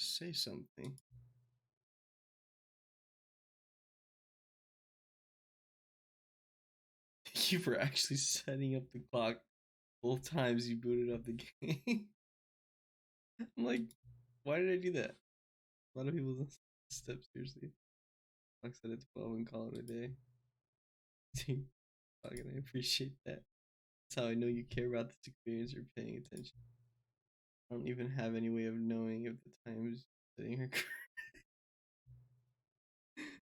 say something. Thank you for actually setting up the clock both times you booted up the game. I'm like, why did I do that? A lot of people don't step seriously. Clock set at 12 and call it a day. Team, I appreciate that. That's how I know you care about this experience or paying attention. I don't even have any way of knowing if the time is setting her.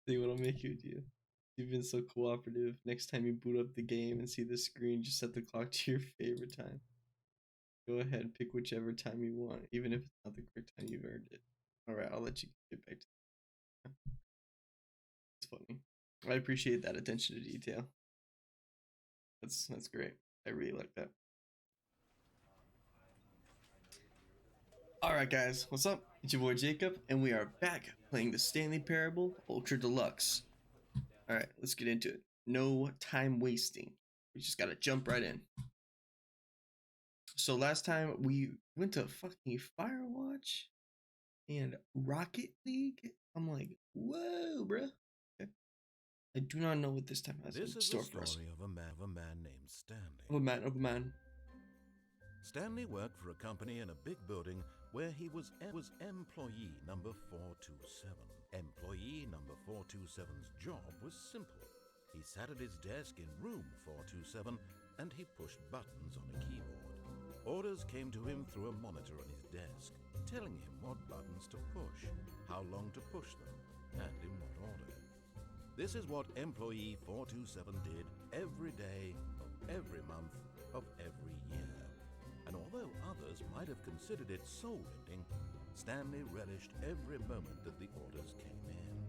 See what'll make you do. You've been so cooperative. Next time you boot up the game and see the screen, just set the clock to your favorite time. Go ahead, pick whichever time you want, even if it's not the correct time you've earned it. Alright, I'll let you get back to it. It's funny. I appreciate that attention to detail. That's great. I really like that. Alright guys, what's up? It's your boy Jacob, and we are back playing the Stanley Parable Ultra Deluxe. Alright, let's get into it. No time wasting. We just gotta jump right in. So last time we went to fucking Firewatch and Rocket League. I'm like, whoa, bro. Okay. I do not know what this time has in store for us. This is the story of a man named Stanley. Of a man. Stanley worked for a company in a big building where he was employee number 427. Employee number 427's job was simple. He sat at his desk in room 427 and he pushed buttons on a keyboard. Orders came to him through a monitor on his desk, telling him what buttons to push, how long to push them, and in what order. This is what employee 427 did every day of every month of every year. And although others might have considered it soul-rending, Stanley relished every moment that the orders came in,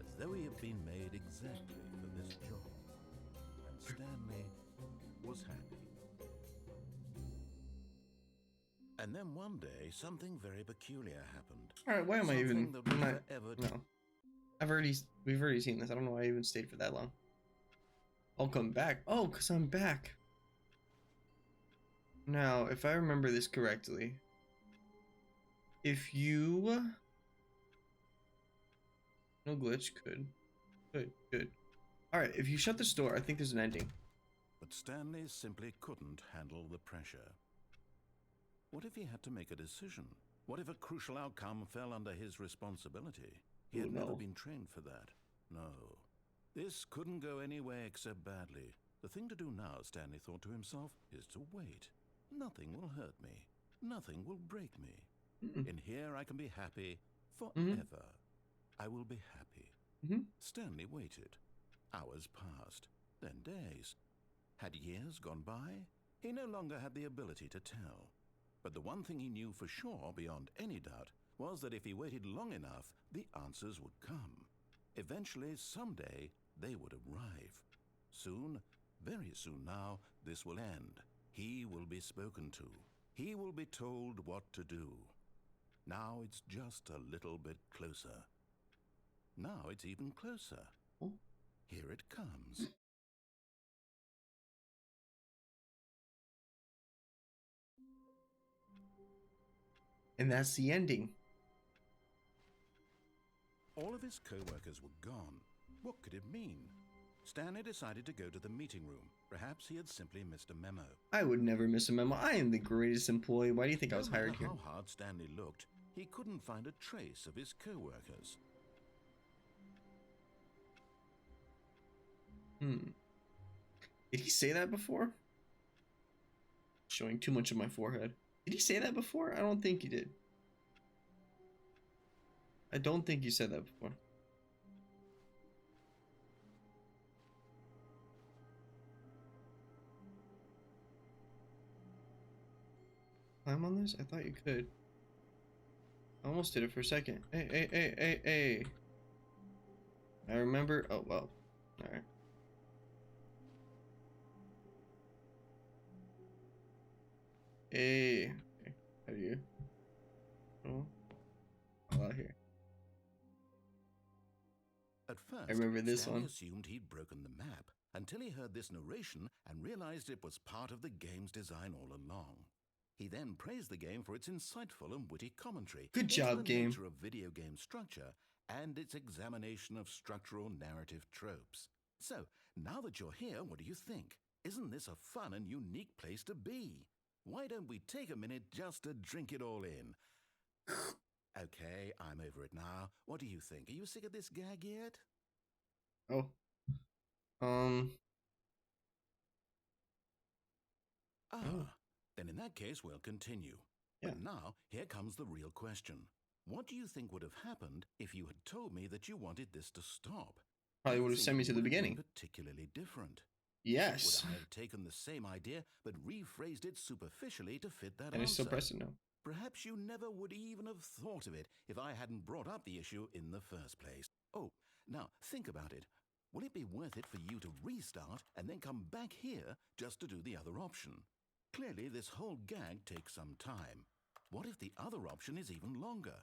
as though he had been made exactly for this job. And Stanley was happy. And then one day, something very peculiar happened. Alright, why am I even... No. We've already seen this. I don't know why I even stayed for that long. I'll come back. Oh, because I'm back. Now, if I remember this correctly, if you... No glitch, good. Alright, if you shut this door, I think there's an ending. But Stanley simply couldn't handle the pressure. What if he had to make a decision? What if a crucial outcome fell under his responsibility? He had never been trained for that. No. This couldn't go anywhere except badly. The thing to do now, Stanley thought to himself, is to wait. Nothing will hurt me. Nothing will break me. In here I can be happy forever. I will be happy. Stanley waited. Hours passed, then days. Had years gone by? He no longer had the ability to tell. But the one thing he knew for sure, beyond any doubt, was that if he waited long enough, the answers would come. Eventually, someday, they would arrive. Soon, very soon now, this will end. He will be spoken to. He will be told what to do. Now it's just a little bit closer. Now it's even closer. Here it comes. And that's the ending. All of his co-workers were gone. What could it mean? Stanley decided to go to the meeting room. Perhaps he had simply missed a memo. I would never miss a memo. I am the greatest employee. Why do you think I was hired here? No matter how hard Stanley looked, he couldn't find a trace of his co-workers. Did he say that before? Showing too much of my forehead. Did he say that before? I don't think he did. I don't think you said that before. Climb on this? I thought you could. I almost did it for a second. Hey. I remember. Oh, well. Alright. Hey. Okay. How do you? Oh. All out here. At first, I remember this Stanley one. assumed he'd broken the map until he heard this narration and realized it was part of the game's design all along. He then praised the game for its insightful and witty commentary Good job, into the game. nature of video game structure and its examination of structural narrative tropes. So, now that you're here, what do you think? Isn't this a fun and unique place to be? Why don't we take a minute just to drink it all in? Okay, I'm over it now. What do you think? Are you sick of this gag yet? Oh. Then in that case, we'll continue. Yeah. But now, here comes the real question. What do you think would have happened if you had told me that you wanted this to stop? Probably would have sent me to the beginning. Particularly different. Yes. Would I have taken the same idea but rephrased it superficially to fit that And it's answer? still pressing now. Perhaps you never would even have thought of it if I hadn't brought up the issue in the first place. Oh, now think about it. Will it be worth it for you to restart and then come back here just to do the other option? Clearly, this whole gag takes some time. What if the other option is even longer?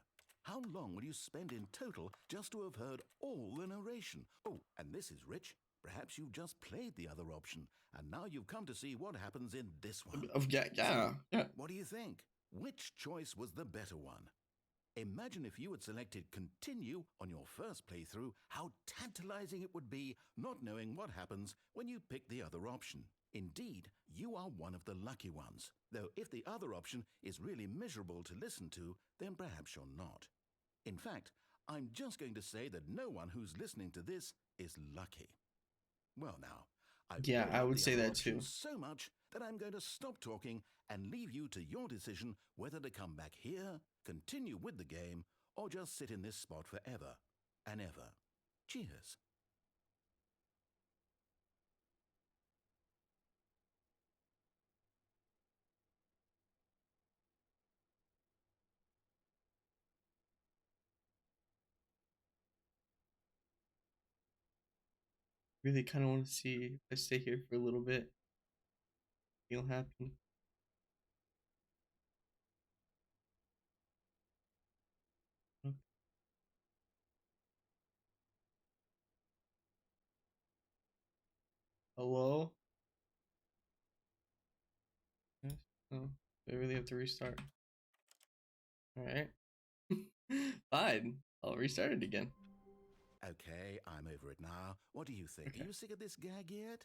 How long will you spend in total just to have heard all the narration? Oh, and this is rich. Perhaps you've just played the other option, and now you've come to see what happens in this one. Yeah. What do you think? Which choice was the better one? Imagine if you had selected continue on your first playthrough, how tantalizing it would be not knowing what happens when you pick the other option. Indeed, you are one of the lucky ones, though if the other option is really miserable to listen to, then perhaps you're not. In fact, I'm just going to say that no one who's listening to this is lucky. Well now, I would say that too. So much that I'm going to stop talking and leave you to your decision whether to come back here, continue with the game, or just sit in this spot forever and ever. Cheers. Really kind of want to see if I stay here for a little bit. It'll happen. Okay. Hello? Yes. Oh, I really have to restart. Alright. Fine. I'll restart it again. Okay, I'm over it now. What do you think? Okay. Are you sick of this gag yet?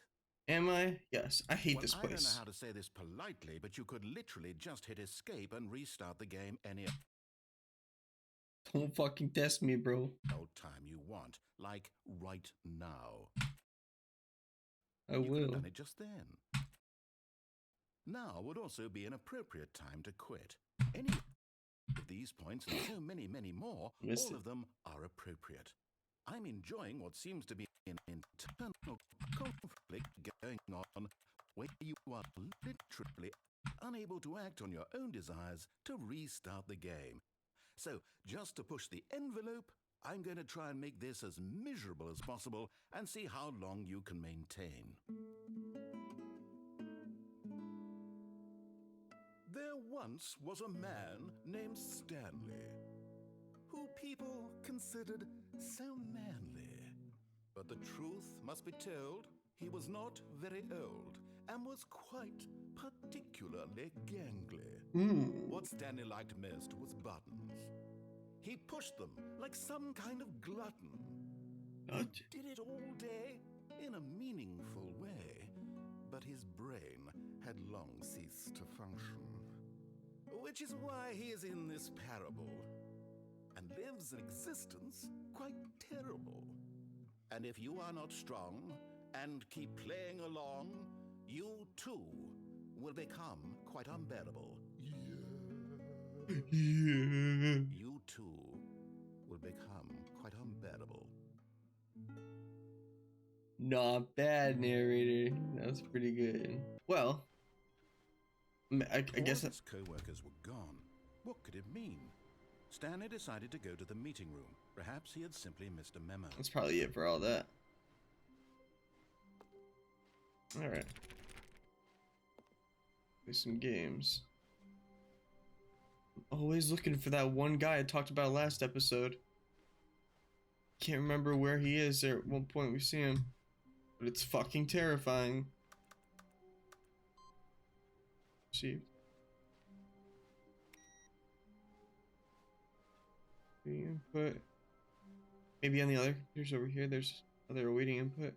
Am I? Yes. I hate this I don't know place. how to say this politely, but you could literally just hit escape and restart the game any Don't fucking test me, bro. old time you want, like right now. I You could have will. done it just then. Now would also be an appropriate time to quit. Any of these points and so many, many more, all of them are appropriate. I'm enjoying what seems to be an internal conflict going on where you are literally unable to act on your own desires to restart the game. So, just to push the envelope, I'm going to try and make this as miserable as possible and see how long you can maintain. There once was a man named Stanley, who people considered so manly. But the truth must be told, he was not very old and was quite particularly gangly. What Stanley liked most was buttons. He pushed them like some kind of glutton. Did it all day in a meaningful way, but his brain had long ceased to function. Which is why he is in this parable and lives an existence quite terrible. And if you are not strong and keep playing along, you too will become quite unbearable. You too will become quite unbearable. Not bad, narrator. That's pretty good. Well, I guess his co-workers were gone. What could it mean? Stanley decided to go to the meeting room. Perhaps he had simply missed a memo. That's probably it for all that. Alright. Play some games. I'm always looking for that one guy I talked about last episode. Can't remember where he is. There at one point we see him. But it's fucking terrifying. See. Awaiting input. Maybe on the other computers over here, there's other awaiting input.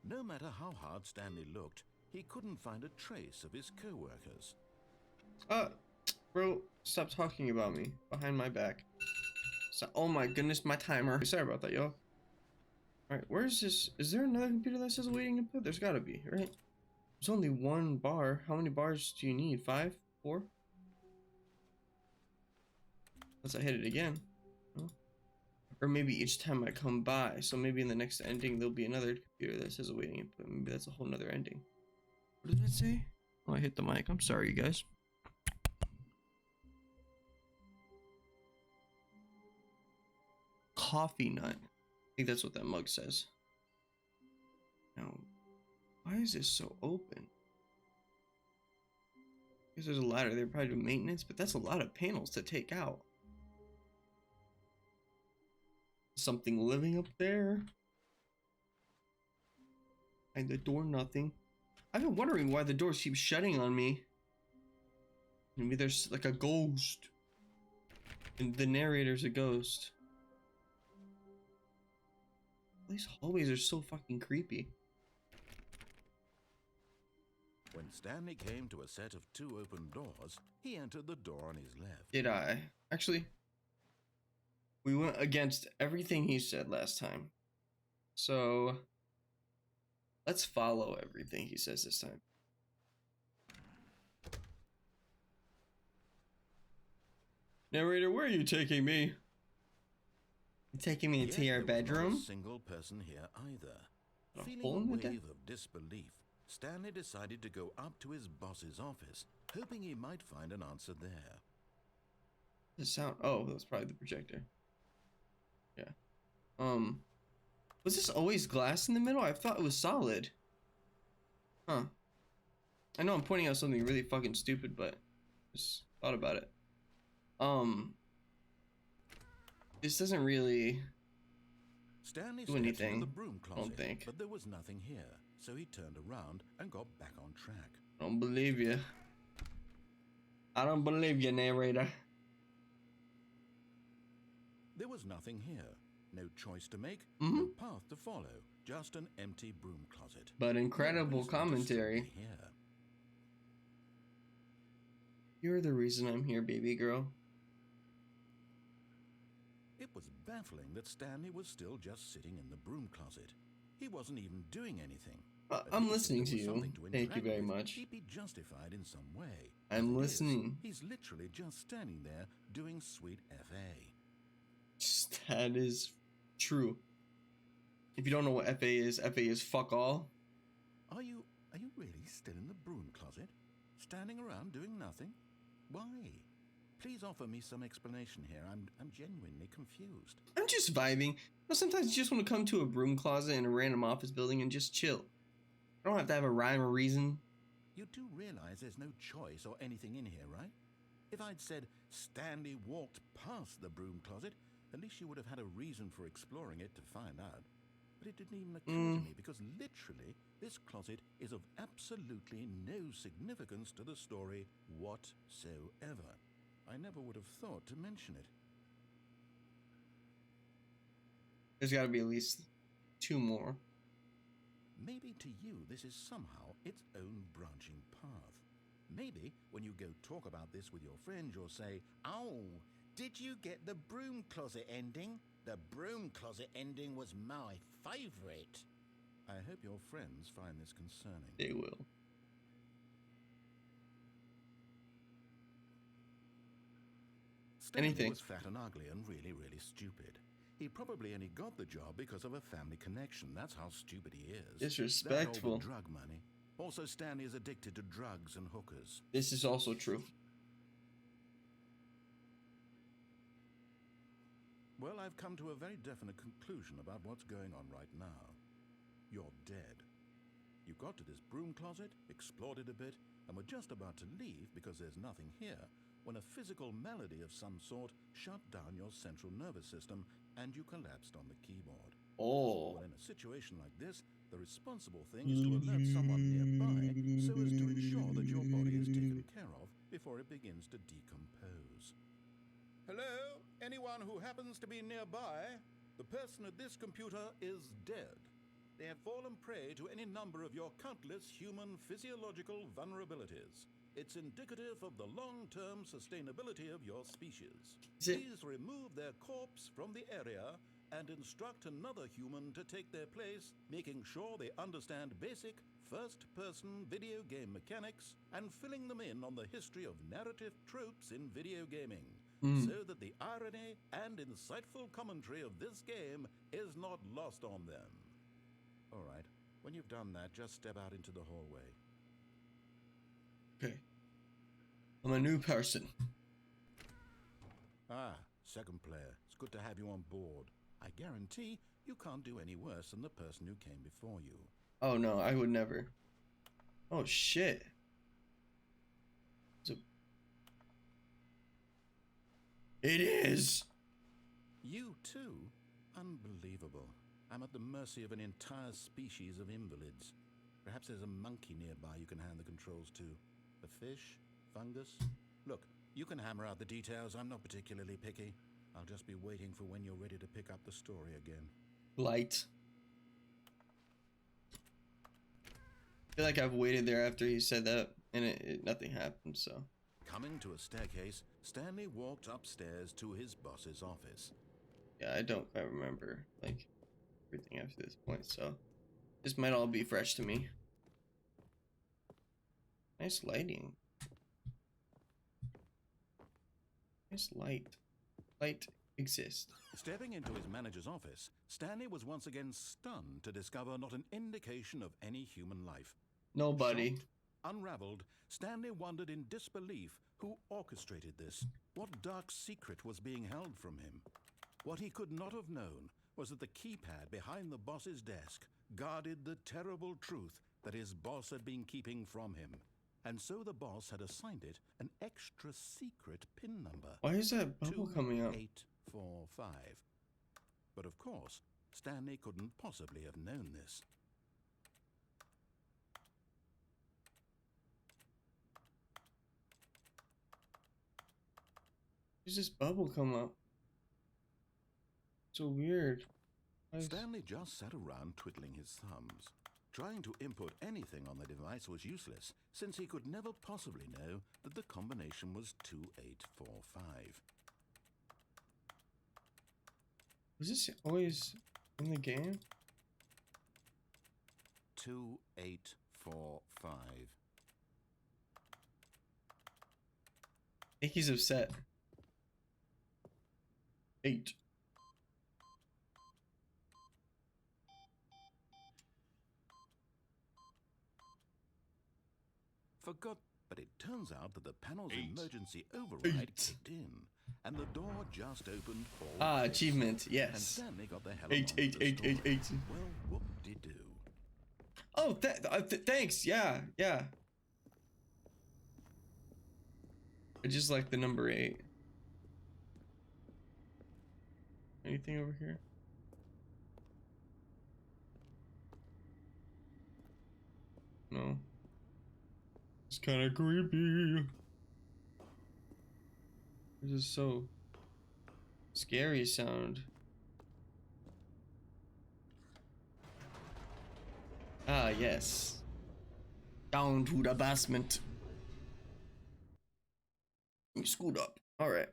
No matter how hard Stanley looked, he couldn't find a trace of his co-workers. Bro, stop talking about me behind my back. So, oh my goodness, my timer. Sorry about that, y'all. Alright, where is this? Is there another computer that says awaiting input? There's gotta be, right? There's only one bar. How many bars do you need? 5? 4? Unless I hit it again. Oh. Or maybe each time I come by. So maybe in the next ending there'll be another computer that says awaiting input. Maybe that's a whole nother ending. What did it say? Oh, I hit the mic. I'm sorry, you guys. Coffee nut. I think that's what that mug says. Now, why is this so open? I guess there's a ladder there, probably do maintenance, but that's a lot of panels to take out. Something living up there. And the door, nothing. I've been wondering why the doors keep shutting on me. Maybe there's like a ghost. And the narrator's a ghost. These hallways are so fucking creepy. When Stanley came to a set of 2 open doors, he entered the door on his left. Did I? Actually, we went against everything he said last time. So, let's follow everything he says this time. Narrator, where are you taking me? You taking me into your bedroom? Not a single person here either. Feeling a wave of disbelief, Stanley decided to go up to his boss's office, hoping he might find an answer there. The sound. Oh, that was probably the projector. Yeah. Was this always glass in the middle? I thought it was solid. Huh. I know I'm pointing out something really fucking stupid, but just thought about it. This doesn't really Stanley do anything, into the broom closet, I don't think. but there was nothing here, so he turned around and got back on track. I don't believe you. I don't believe you, narrator. There was nothing here. No choice to make, Mm-hmm. no path to follow, just an empty broom closet. But incredible commentary. Here. You're the reason I'm here, baby girl. It was baffling that Stanley was still just sitting in the broom closet. He wasn't even doing anything. I'm listening to you. Thank you very much. He'd be justified in some way. I'm listening. He's literally just standing there doing sweet FA. That is true. If you don't know what FA is fuck all. Are you really still in the broom closet? Standing around doing nothing? Why? Please offer me some explanation here. I'm genuinely confused. I'm just vibing. Sometimes you just want to come to a broom closet in a random office building and just chill. I don't have to have a rhyme or reason. You do realize there's no choice or anything in here, right? If I'd said Stanley walked past the broom closet, at least you would have had a reason for exploring it to find out. But it didn't even occur to me because literally this closet is of absolutely no significance to the story whatsoever. I never would have thought to mention it. There's got to be at least 2 more. Maybe to you this is somehow its own branching path. Maybe when you go talk about this with your friends, you'll say, "Oh, did you get the broom closet ending? The broom closet ending was my favorite." I hope your friends find this concerning. They will. Stanley was fat and ugly and really, really stupid. He probably only got the job because of a family connection. That's how stupid he is. Disrespectful. Drug money. Also, Stanley is addicted to drugs and hookers. This is also true. Well, I've come to a very definite conclusion about what's going on right now. You're dead. You got to this broom closet, explored it a bit, and were just about to leave because there's nothing here, when a physical malady of some sort shut down your central nervous system and you collapsed on the keyboard. Oh. Well, in a situation like this, the responsible thing is to alert someone nearby so as to ensure that your body is taken care of before it begins to decompose. Hello? Anyone who happens to be nearby? The person at this computer is dead. They have fallen prey to any number of your countless human physiological vulnerabilities. It's indicative of the long-term sustainability of your species. Please remove their corpse from the area and instruct another human to take their place, making sure they understand basic first-person video game mechanics and filling them in on the history of narrative tropes in video gaming, so that the irony and insightful commentary of this game is not lost on them. All right, when you've done that, just step out into the hallway. Okay. I'm a new person. Ah, second player. It's good to have you on board. I guarantee you can't do any worse than the person who came before you. Oh no, I would never. Oh shit. It is. You too? Unbelievable. I'm at the mercy of an entire species of invalids. Perhaps there's a monkey nearby you can hand the controls to. A fish? Fungus? Look, you can hammer out the details. I'm not particularly picky. I'll just be waiting for when you're ready to pick up the story again. Light. I feel like I've waited there after he said that, and nothing happened, so. Coming to a staircase, Stanley walked upstairs to his boss's office. Yeah, I don't quite remember, like, everything after this point, so. This might all be fresh to me. Nice lighting. Nice light. Light exists. Stepping into his manager's office, Stanley was once again stunned to discover not an indication of any human life. Nobody. Shocked, unraveled, Stanley wondered in disbelief who orchestrated this. What dark secret was being held from him? What he could not have known was that the keypad behind the boss's desk guarded the terrible truth that his boss had been keeping from him. And so the boss had assigned it an extra secret PIN number. Why is that bubble coming up? 2845. But of course, Stanley couldn't possibly have known this. Why does this bubble come up? So weird. Stanley just sat around twiddling his thumbs. Trying to input anything on the device was useless, since he could never possibly know that the combination was 2845. Was this always in the game? 2845. I think he's upset. 8. Forgot, but it turns out that the panel's emergency override kicked in, and the door just opened all achievement, yes. And Stanley got the hell 8. Well, whoop-de-doo. Oh, thanks, yeah. I just like the number 8. Anything over here? No. It's kind of creepy. This is so scary sound. Ah, yes. Down to the basement. Scoot up. All right.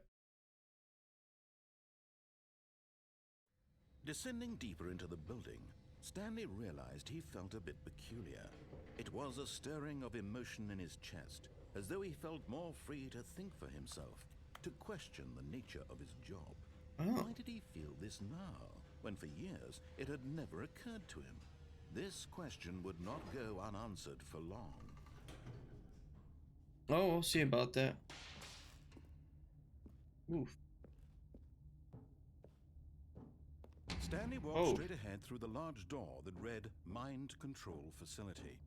Descending deeper into the building, Stanley realized he felt a bit peculiar. It was a stirring of emotion in his chest, as though he felt more free to think for himself, to question the nature of his job. Why did he feel this now, when for years it had never occurred to him? This question would not go unanswered for long. Oh, we'll see about that. Oof. Stanley walked straight ahead through the large door that read Mind Control Facility.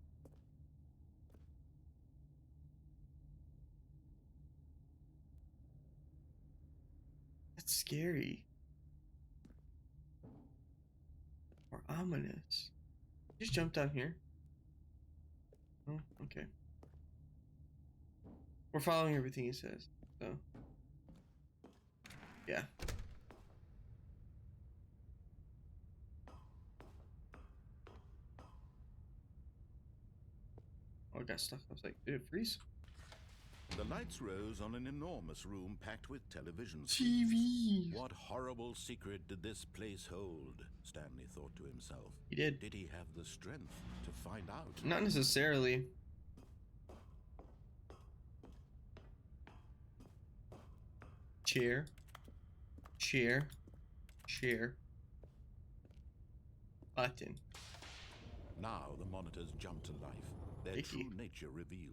That's scary. Or ominous. Just jump down here. Oh, okay. We're following everything he says, so. Yeah. Oh, I got stuck. I was like, did it freeze? The lights rose on an enormous room packed with television screens. TV. What horrible secret did this place hold? Stanley thought to himself. He did. Did he have the strength to find out? Not necessarily. Chair. Chair. Chair. Button. Now the monitors jumped to life, their Icky. true nature revealed.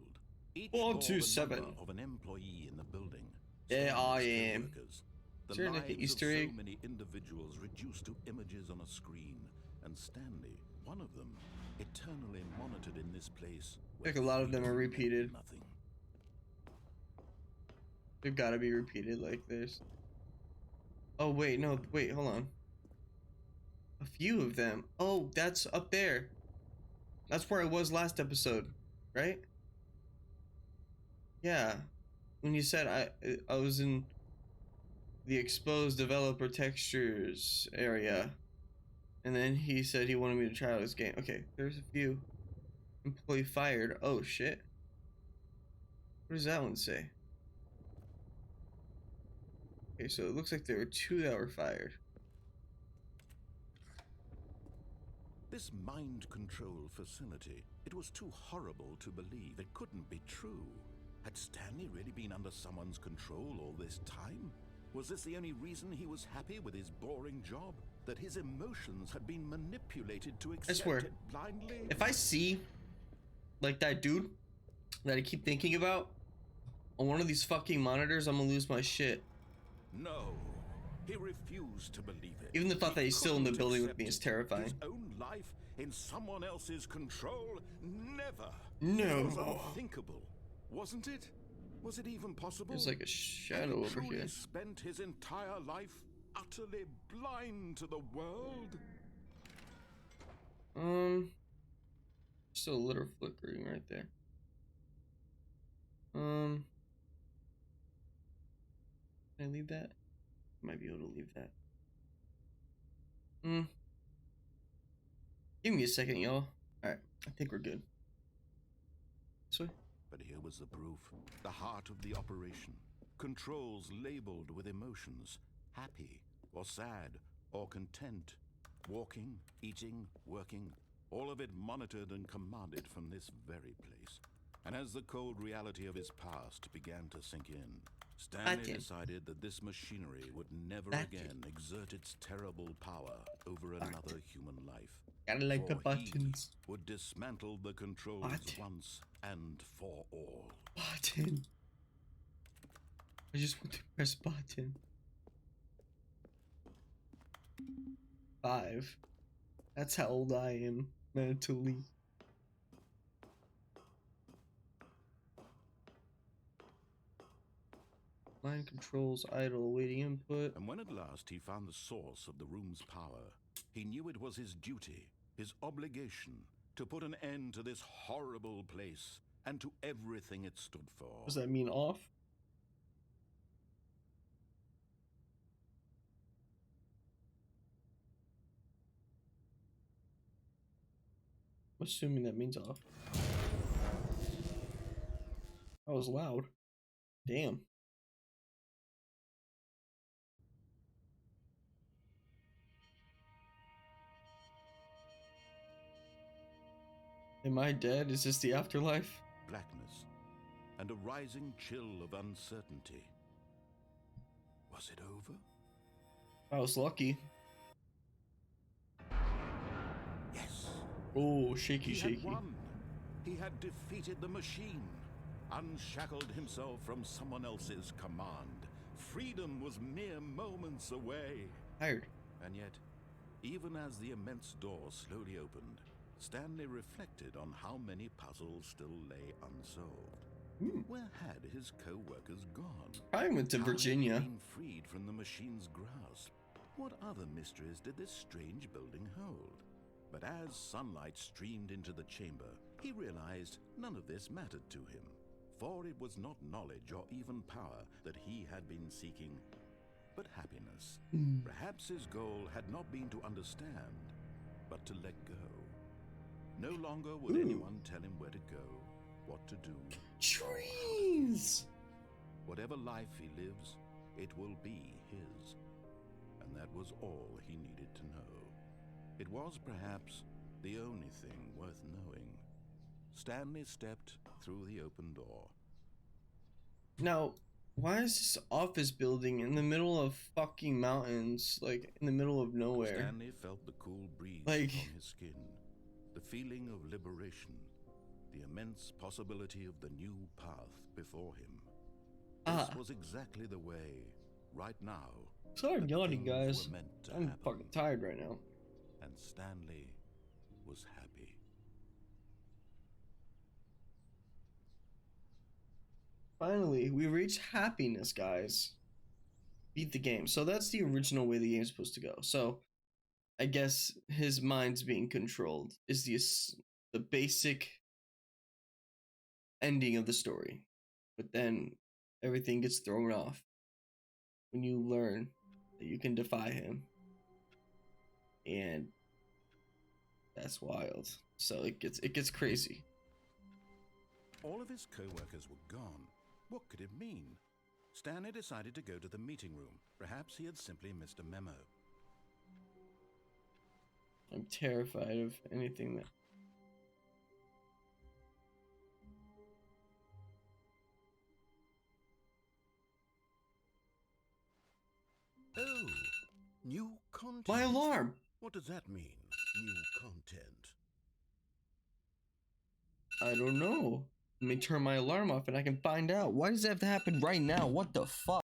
Each 427. bore the number of an employee in the building. There I Stanley's am. co-workers. The Is there like an lives Easter of egg? so many individuals reduced to images on a screen, and Stanley, one of them, eternally monitored in this place. Like a lot of them are freedom meant repeated. Nothing. They've got to be repeated like this. Oh wait, no, wait, hold on. A few of them. Oh, that's up there. That's where I was last episode, right? Yeah. When you said I was in the exposed developer textures area. And then he said he wanted me to try out his game. Okay, there's a few. Employee fired. Oh shit. What does that one say? Okay, so it looks like there were 2 that were fired. This mind control facility, it was too horrible to believe. It couldn't be true. Had Stanley really been under someone's control all this time? Was this the only reason he was happy with his boring job? That his emotions had been manipulated to accept swear, it blindly? If I see, like, that dude that I keep thinking about on one of these fucking monitors, I'm gonna lose my shit. No, he refused to believe it. Even the thought that he's still in the couldn't building with accept me is it. terrifying. His own life in someone else's control? Never. No. It was unthinkable, wasn't it? Was it even possible? There's like a shadow over truly here. Spent his entire life utterly blind to the world? Still a little flickering right there. Can I leave that? Might be able to leave that. Give me a second, y'all. Alright, I think we're good. This way? But here was the proof. The heart of the operation. Controls labeled with emotions. Happy, or sad, or content. Walking, eating, working. All of it monitored and commanded from this very place. And as the cold reality of his past began to sink in, Stanley decided that this machinery would never again exert its terrible power over another human life. Gotta like the For buttons. he would dismantle the controls once and for all. Button. I just want to press button. 5. That's how old I am mentally. Mind controls idle, awaiting input. And when at last he found the source of the room's power, he knew it was his duty, his obligation, to put an end to this horrible place and to everything it stood for. Does that mean off? I'm assuming that means off. That was loud. Damn. Am I dead? Is this the afterlife? Blackness and a rising chill of uncertainty. Was it over? I was lucky. Yes. Oh, shaky, He shaky. had won. He had defeated the machine, unshackled himself from someone else's command. Freedom was mere moments away. Tired. And yet, even as the immense door slowly opened, Stanley reflected on how many puzzles still lay unsolved. Where had his co-workers gone? I went to How had Virginia. they been freed from the machine's grasp? What other mysteries did this strange building hold? But as sunlight streamed into the chamber, he realized none of this mattered to him. For it was not knowledge or even power that he had been seeking. but happiness. Mm. Perhaps his goal had not been to understand, but to let go. No longer would anyone tell him where to go, what to do. Trees! Whatever life he lives, it will be his. And that was all he needed to know. It was perhaps the only thing worth knowing. Stanley stepped through the open door. Now, why is this office building in the middle of fucking mountains, like in the middle of nowhere? Stanley felt the cool breeze like on his skin, the feeling of liberation, the immense possibility of the new path before him. This was exactly the way, right now. Sorry, yawning, guys. I'm happen. fucking tired right now. And Stanley was happy. Finally, we reached happiness, guys. Beat the game. So that's the original way the game's supposed to go. So I guess his mind's being controlled is the basic ending of the story. But then everything gets thrown off when you learn that you can defy him. And that's wild. So it gets crazy. All of his co-workers were gone. What could it mean? Stanley decided to go to the meeting room. Perhaps he had simply missed a memo. I'm terrified of anything that... Oh, new content. My alarm! What does that mean, new content? I don't know. Let me turn my alarm off and I can find out. Why does that have to happen right now? What the fuck?